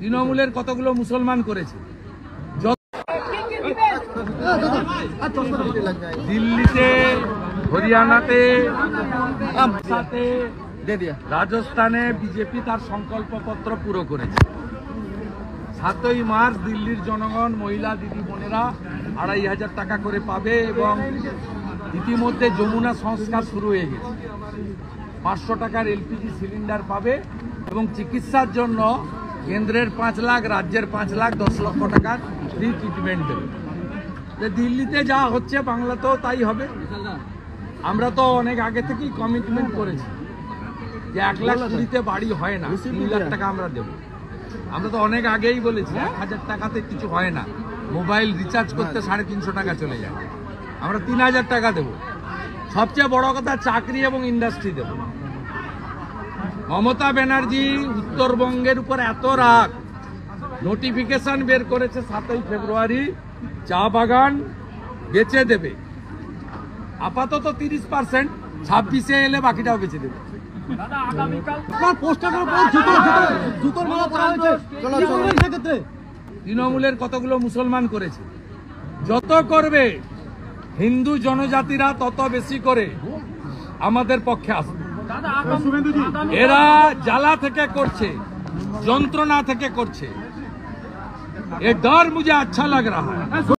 তৃণমূলের কতগুলো মুসলমান করেছে। দিল্লিতে, হরিয়ানাতে, রাজস্থানে বিজেপি তার সংকল্পপত্র পুরো করেছে। 7ই মার্চ দিল্লির জনগণ, মহিলা দিদি বোনেরা 2500 টাকা করে পাবে এবং ইতিমধ্যে যমুনা সংস্কার শুরু হয়ে গেছে। 500 টাকার এলপিজি সিলিন্ডার পাবে এবং চিকিৎসার জন্য কেন্দ্রের 5 লাখ, রাজ্যের 5 লাখ, 10 লক্ষ টাকার ফ্রি ট্রিটমেন্ট দেবে। দিল্লিতে যা হচ্ছে বাংলাতেও তাই হবে। আমরা তো অনেক আগে থেকেই কমিটমেন্ট করেছি যে 1,20,000-তে বাড়ি হয় না, 3 লাখ টাকা আমরা দেবো। আমরা তো অনেক আগেই বলেছি 1,000 টাকাতে কিছু হয় না। মোবাইল রিচার্জ করতে 350 টাকা চলে যায়, আমরা 3,000 টাকা দেবো। সবচেয়ে বড় কথা, চাকরি এবং ইন্ডাস্ট্রি দেবো। মমতা ব্যানার্জি উত্তরবঙ্গের উপর এত রাগ, নোটিফিকেশন বের করেছে 7ই ফেব্রুয়ারি চা বাগান বেচে দেবে। আপাতত 30%, 26-এ এলে বাকিটাও বেচে দেবে। তৃণমূলের কতগুলো মুসলমান করেছে। যত করবে হিন্দু জনজাতিরা তত বেশি করে আমাদের পক্ষে আসবে। এরা জ্বালা থেকে করছে, যন্ত্রণা থেকে করছে। ये डर मुझे अच्छा लग रहा है।